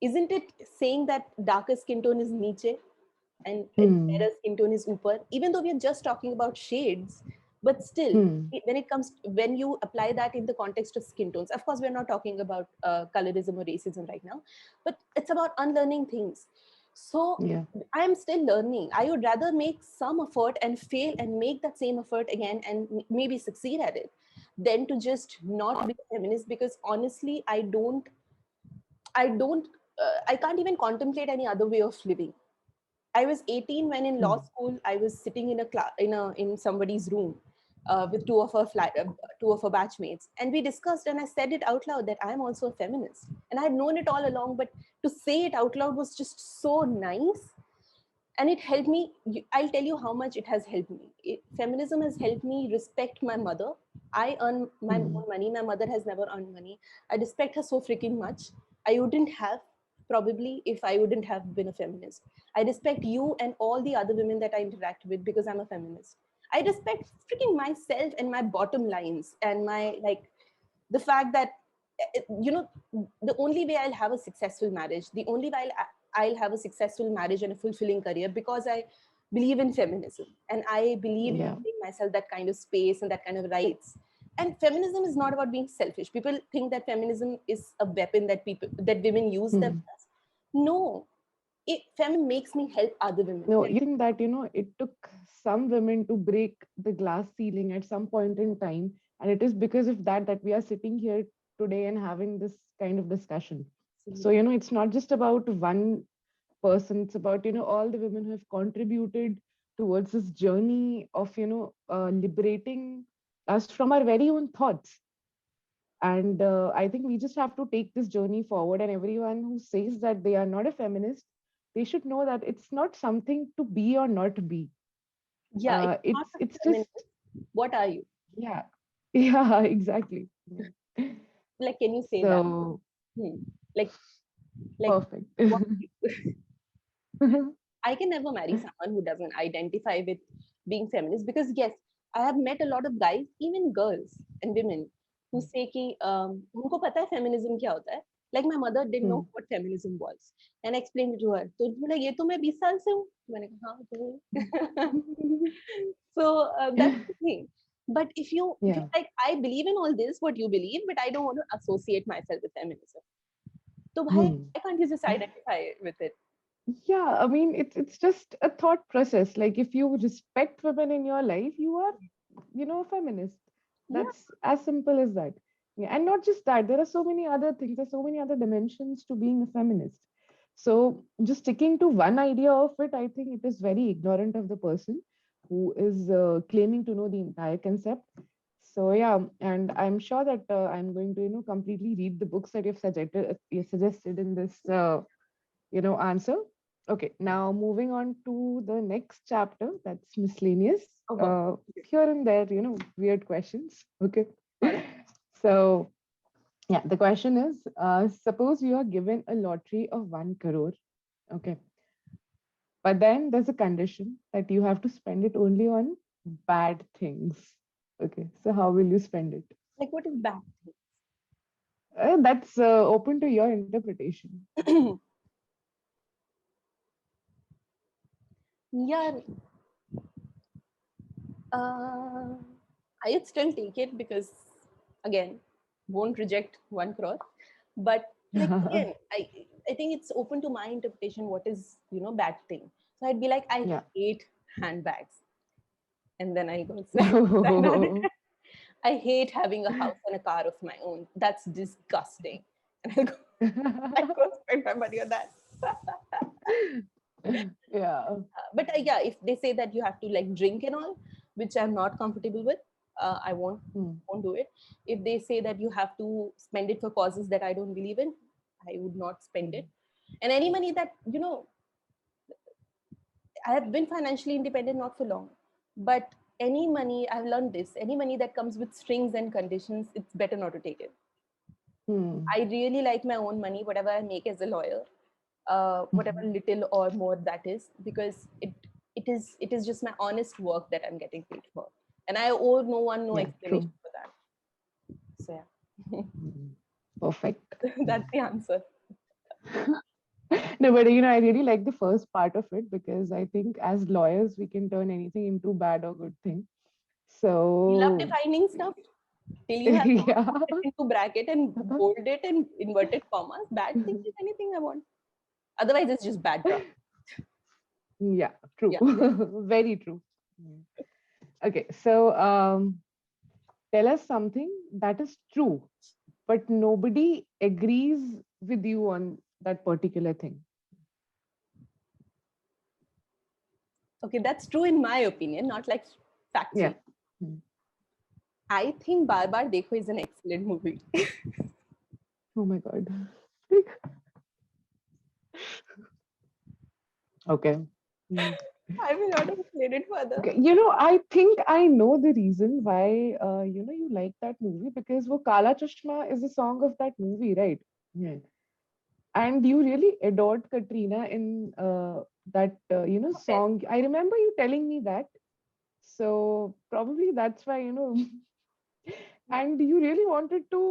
Isn't it saying that darker skin tone is niche and better skin tone is upar? Even though we are just talking about shades, but still, when you apply that in the context of skin tones, of course, we're not talking about colorism or racism right now, but it's about unlearning things. So Yeah. I'm still learning. I would rather make some effort and fail and make that same effort again and maybe succeed at it than to just not be a feminist, because honestly, I can't even contemplate any other way of living. I was 18 when in law school I was sitting in a class in somebody's room with two of her batchmates, and we discussed, and I said it out loud that I'm also a feminist, and I had known it all along, but to say it out loud was just so nice, and it helped me. I'll tell you how much it has helped me. Feminism has helped me respect my mother. I earn my own money. My mother has never earned money. I respect her so freaking much. I wouldn't have, probably, if I wouldn't have been a feminist. I respect you and all the other women that I interact with because I'm a feminist. I respect freaking myself and my bottom lines and my, like, the fact that the only way I'll have a successful marriage, the only way I'll have a successful marriage and a fulfilling career, because I believe in feminism and I believe in giving myself that kind of space and that kind of rights. And feminism is not about being selfish. People think that feminism is a weapon that women use themselves. No, feminism makes me help other women. No, you think that, it took some women to break the glass ceiling at some point in time. And it is because of that that we are sitting here today and having this kind of discussion. So, it's not just about one person, it's about, all the women who have contributed towards this journey of, liberating us from our very own thoughts. And I think we just have to take this journey forward. And everyone who says that they are not a feminist, they should know that it's not something to be or not to be. Yeah, it's just, what are you? Yeah, yeah, exactly. Like, can you say so, that? Like perfect. I can never marry someone who doesn't identify with being feminist, because yes, I have met a lot of guys, even girls and women, who say कि उनको पता है feminism क्या होता है. Like my mother didn't know what feminism was, and I explained it to her. तो बोला ये तो मैं 20 साल से हूँ. मैंने कहा हाँ तो. So that's the thing. But if you like, I believe in all this, what you believe, but I don't want to associate myself with feminism. So why can't you just identify with it? Yeah, I mean, it's just a thought process. Like, if you respect women in your life, you are, a feminist. That's as simple as that. Yeah, and not just that, there are so many other things, there's so many other dimensions to being a feminist. So just sticking to one idea of it, I think it is very ignorant of the person who is claiming to know the entire concept. So yeah, and I'm sure that I'm going to, completely read the books that you've suggested in this, answer. Okay, now moving on to the next chapter, that's miscellaneous. Here and there, weird questions. Okay. So, yeah, the question is, suppose you are given a lottery of 1 crore. Okay. But then there's a condition that you have to spend it only on bad things. Okay. So, how will you spend it? Like, what is bad? That's open to your interpretation. Yeah, I'd still take it because, again, won't reject 1 crore. But like, again, I think it's open to my interpretation. What is bad thing? So I'd be like, I hate handbags, and then I go. I hate having a house and a car of my own. That's disgusting. And I go spend my money on that. Yeah. But yeah, if they say that you have to like drink and all, which I'm not comfortable with, I won't do it. If they say that you have to spend it for causes that I don't believe in, I would not spend it. And any money that I have been financially independent not for long, but any money, I've learned this, any money that comes with strings and conditions, it's better not to take it. Hmm. I really like my own money, whatever I make as a lawyer, whatever Mhm. little or more that is, because it is just my honest work that I'm getting paid for, and I owe no one no Yeah, explanation true. for that. So yeah, Mhm. Perfect. that's the answer. No, but I really like the first part of it because I think as lawyers, we can turn anything into bad or good thing. You love So, defining stuff till you have to yeah. put it into bracket and bold it and inverted commas. Bad thing is anything I want. Otherwise, it's just bad draft. Yeah, true. Yeah. Very true. Mm. Okay, so tell us something that is true, but nobody agrees with you on that particular thing. Okay, that's true in my opinion, not like Yeah. factual. Mm. I think Bar Bar Dekho is an excellent movie. Oh my God. Okay. Mm. I will not explain it further. Okay. I think I know the reason why you like that movie because wo Kala Chashma is a song of that movie, right? Yeah. And you really adored Katrina in that Best. song. I remember you telling me that. So probably that's why and you really wanted to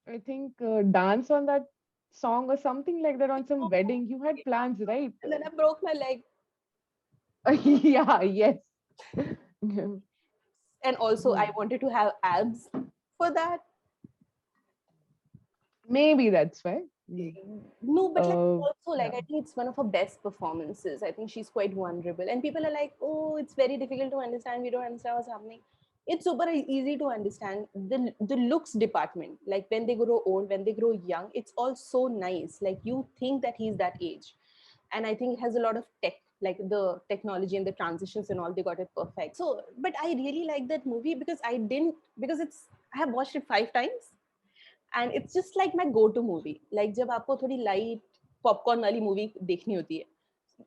I think dance on that song or something like that on some wedding. You had plans, right? And then I broke my leg. Yeah, yes. Yeah. And also, I Hmm. wanted to have abs for that. Maybe that's why. Hmm. No, but like also like Yeah. I think it's one of her best performances. I think she's quite vulnerable, and people are like, "Oh, it's very difficult to understand. We don't understand what's happening." It's super easy to understand. The looks department, like when they grow old, when they grow young, it's all so nice. Like you think that he's that age, and I think it has a lot of tech, like the technology and the transitions and all. They got it perfect. So, but I really like that movie because I didn't because it's I have watched it 5 times and it's just like my go to movie. Like जब आपको थोड़ी light popcorn वाली movie देखनी होती है,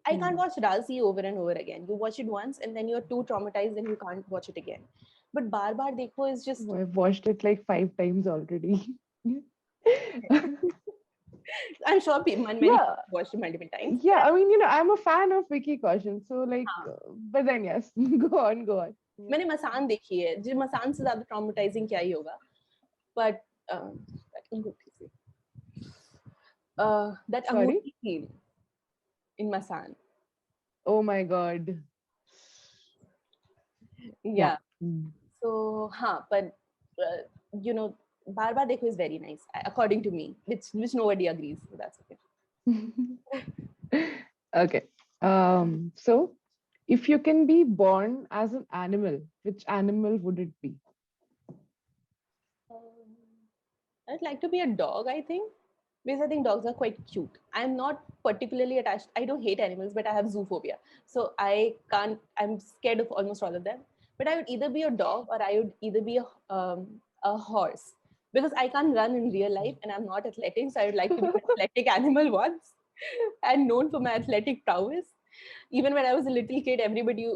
I can't Hmm. watch Razi over and over again. You watch it once and then you're too traumatized and you can't watch it again. But Bar Bar Dekho is just, Oh, I've watched it like 5 times already. I'm sure many Yeah, people watched it multiple times. yeah. I mean, I'm a fan of Vicky Kaushal, so like, हाँ, but then yes, go on, go on. Yeah. मैंने मसान देखी है, जो मसान से ज़्यादा traumatizing क्या ही होगा. But that can go easy. That Sorry. Anguti scene in Masan. Oh my God. Yeah. Yeah. Mm. So, but uh, you know, Barba Dekho is very nice, according to me, which nobody agrees. So that's okay. Okay. So if you can be born as an animal, which animal would it be? Um, I'd like to be a dog, I think, because I think dogs are quite cute. I'm not particularly attached. I don't hate animals, but I have zoophobia. So I can't, I'm scared of almost all of them. But I would either be a dog or I would either be a horse because I can't run in real life and I'm not athletic. So I would like to be an athletic animal once and known for my athletic prowess. Even when I was a little kid,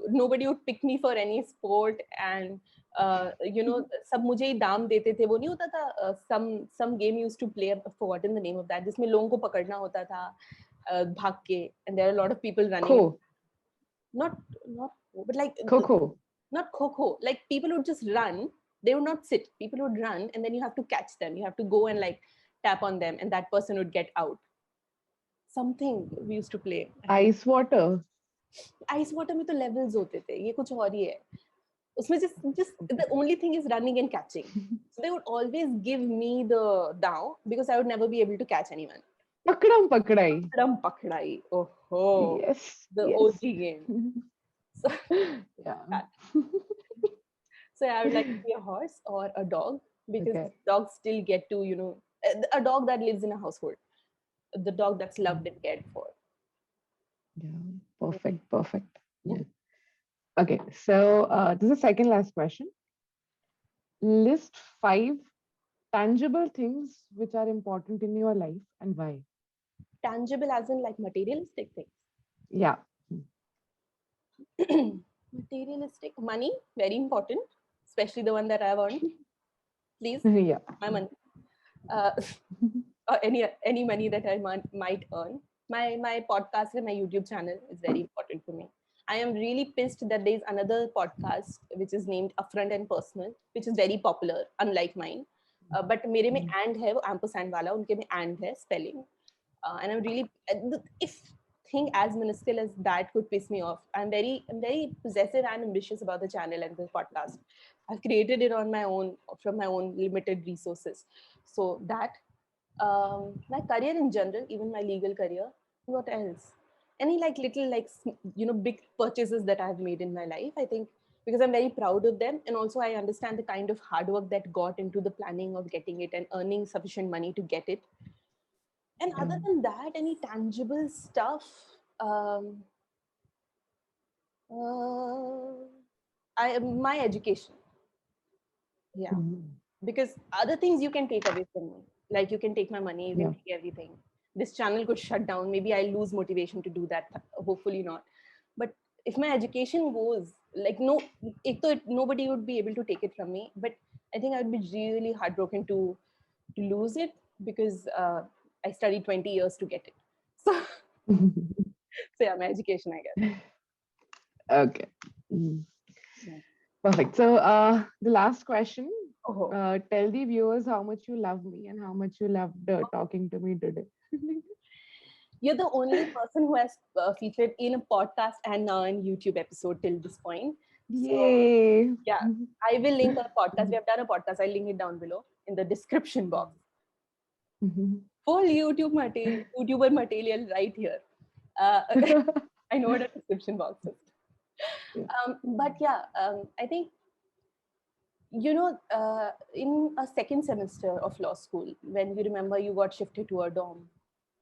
nobody would pick me for any sport, and सब मुझे ही दाम देते थे. वो नहीं होता था, some game used to play, I've forgotten the name of that, जिसमें लोगों को पकड़ना होता था भाग के, and there are a lot of people running. Kho, Not not but like Kho. not kho, like people would just run. They would not sit. People would run, and then you have to catch them. You have to go and like tap on them, and that person would get out. Something we used to play. Ice water. Ice water में तो levels होते थे, ये कुछ और ही है. उसमें just the Okay. only thing is running and catching. So they would always give me the down because I would never be able to catch anyone. Pakdam pakdai. Padam pakdai. Oh, Yes, the yes. OG game. So, Yeah. that. So I would like to be a horse or a dog because Okay. dogs still get to, a dog that lives in a household, the dog that's loved and cared for. Yeah. Perfect. Perfect. Yeah. Okay. So this is the second last question. List 5 tangible things which are important in your life and why. Tangible as in like materialistic things. Yeah. Materialistic money, very important, especially the one that I've earned. Please, Yeah. my money. Uh, or any money that I might earn. My podcast and my YouTube channel is very important for me. I am really pissed that there is another podcast which is named Upfront and Personal, which is very popular, unlike mine. But मेरे में and है वो ampersand वाला, उनके में and है spelling. And I'm really if thing as minuscule as that could piss me off. I'm very possessive and ambitious about the channel and the podcast. I've created it on my own from my own limited resources. So that my career in general, even my legal career. What else? Any like little like big purchases that I've made in my life. I think because I'm very proud of them, and also I understand the kind of hard work that got into the planning of getting it and earning sufficient money to get it. And other than that, any tangible stuff? Um, uh, my education, yeah, because other things you can take away from me, like you can take my money, you can Yeah. take everything. This channel could shut down. Maybe I lose motivation to do that. Hopefully not. But if my education goes, like nobody would be able to take it from me. But I think I would be really heartbroken to lose it because I studied 20 years to get it. So, so yeah, my education, I guess. Okay. Mm. Yeah. Perfect. So, the last question. Oh, Tell the viewers how much you love me and how much you loved talking to me today. you're the only person who has featured in a podcast and now in YouTube episode till this point. So Yay. yeah, I will link our podcast. We have done a podcast. I'll link it down below in the description box. Full YouTuber material right here. Uh, I know what a description box is. Yeah. But yeah, I think in a second semester of law school, when you remember you got shifted to a dorm,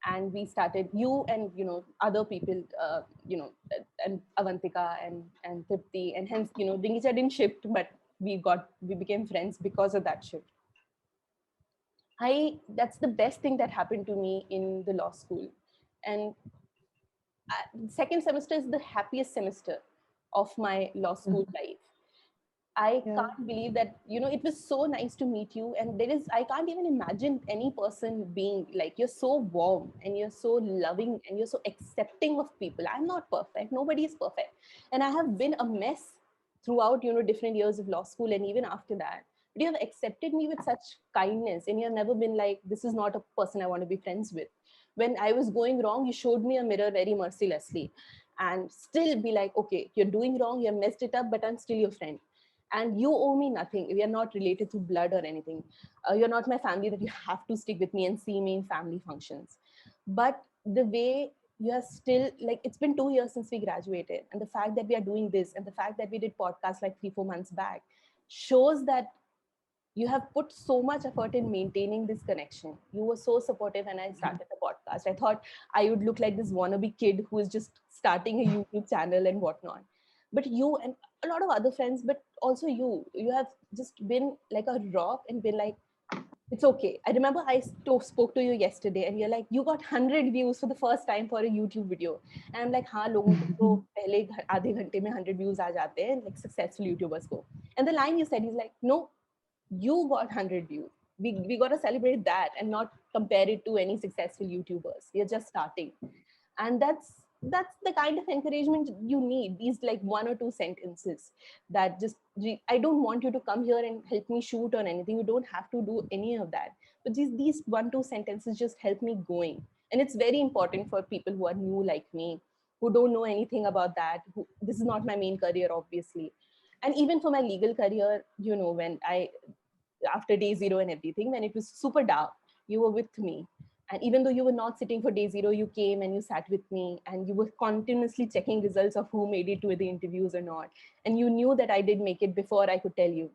and we started you and other people, and Avantika and Tripti, and hence Ringicha didn't shift, but we became friends because of that shift. I That's the best thing that happened to me in the law school, and second semester is the happiest semester of my law school life. I Yeah. can't believe that, it was so nice to meet you. And I can't even imagine any person being like, you're so warm and you're so loving and you're so accepting of people. I'm not perfect. Nobody is perfect. And I have been a mess throughout, different years of law school and even after that. But you have accepted me with such kindness and you have never been like, this is not a person I want to be friends with. When I was going wrong, you showed me a mirror very mercilessly and still be like, okay, you're doing wrong, you have messed it up, but I'm still your friend and you owe me nothing. We are not related through blood or anything. You're not my family that you have to stick with me and see me in family functions. But the way you are still like, it's been 2 years since we graduated, and the fact that we are doing this and the fact that we did podcasts like 3-4 months back shows that you have put so much effort in maintaining this connection. You were so supportive when I started the podcast. I thought I would look like this wannabe kid who is just starting a YouTube channel and whatnot. But you and a lot of other friends, but also you have just been like a rock and been like, it's okay. I remember I spoke to you yesterday and you're like, you got 100 views for the first time for a YouTube video. And I'm like, हाँ लोगों को तो पहले आधे घंटे में 100 views आ जाते हैं, like successful YouTubers को. And the line you said is like, no, you got 100 views. We got to celebrate that and not compare it to any successful YouTubers. You're just starting. And that's the kind of encouragement you need, these like 1 or 2 sentences that just, I don't want you to come here and help me shoot or anything. You don't have to do any of that. But these 1-2 sentences just help me going. And it's very important for people who are new like me, who don't know anything about that. This is not my main career, obviously. And even for my legal career, when I after day zero and everything, when it was super dark, you were with me. And even though you were not sitting for day zero, you came and you sat with me and you were continuously checking results of who made it to the interviews or not. And you knew that I did make it before I could tell you.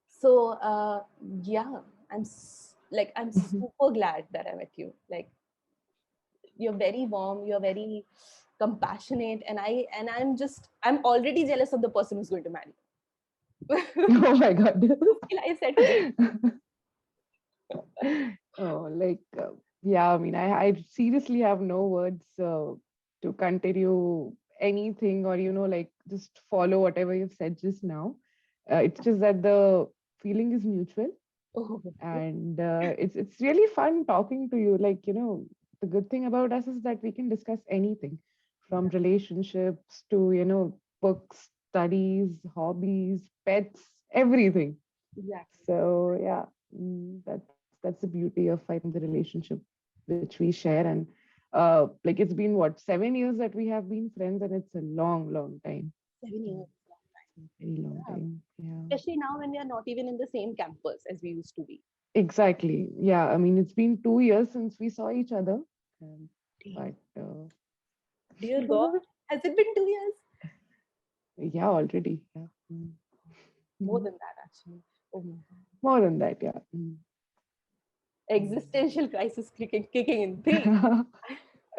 So, yeah, I'm super glad that I met you. Like, you're very warm, you're very compassionate. I'm already jealous of the person who's going to marry. Oh my God. I said today. Oh, yeah, I mean, I seriously have no words to continue anything or, like just follow whatever you've said just now. It's just that the feeling is mutual, Oh, and it's really fun talking to you. Like, the good thing about us is that we can discuss anything from yeah, relationships to, books, studies, hobbies, pets, everything. exactly. So yeah, that's the beauty of, I think, the relationship which we share. And like, it's been what, 7 years that we have been friends, and it's a long, long time. 7 years. Very long Yeah. time. Yeah. Especially now when we are not even in the same campus as we used to be. Exactly. Yeah. I mean, it's been 2 years since we saw each other. Um, but Dear God, has it been 2 years? yeah, already. Yeah. More Mhm. than that, actually. Oh my God. More than that. Yeah. Existential crisis kicking in. Three.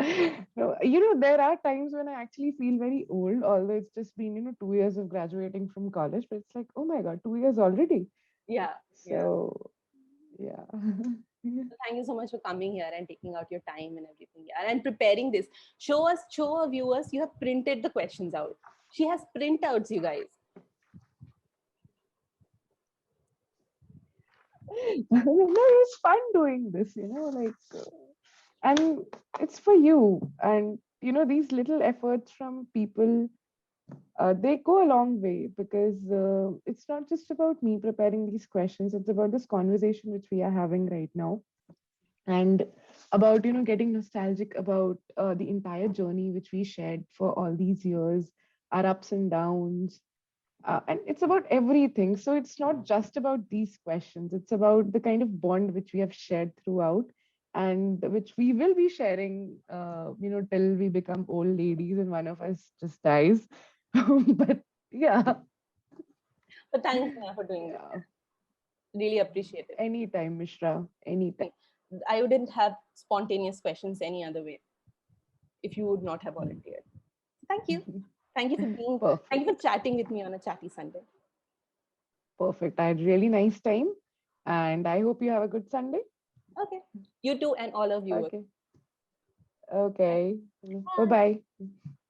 Mm. No, there are times when I actually feel very old, although it's just been, 2 years of graduating from college, but it's like, oh my God, 2 years already. Yeah, yeah. So, yeah. So thank you so much for coming here and taking out your time and everything. Yeah, and preparing this. Show our viewers you have printed the questions out. She has printouts, you guys. No, it's fun doing this, like, and it's for you. And, these little efforts from people, they go a long way, because it's not just about me preparing these questions, it's about this conversation which we are having right now, and about, getting nostalgic about the entire journey which we shared for all these years, our ups and downs. And it's about everything. So it's not just about these questions, it's about the kind of bond which we have shared throughout, and which we will be sharing, till we become old ladies and one of us just dies. But yeah. But thanks Neha, for doing this. Yeah. Really appreciate it. Anytime, Mishra. Anytime. I wouldn't have spontaneous questions any other way if you would not have volunteered. Thank you. Thank you for being. Thank Perfect. you for chatting with me on a chatty Sunday. Perfect. I had really nice time. And I hope you have a good Sunday. Okay. You too, and all of you. Okay. Okay. Bye bye.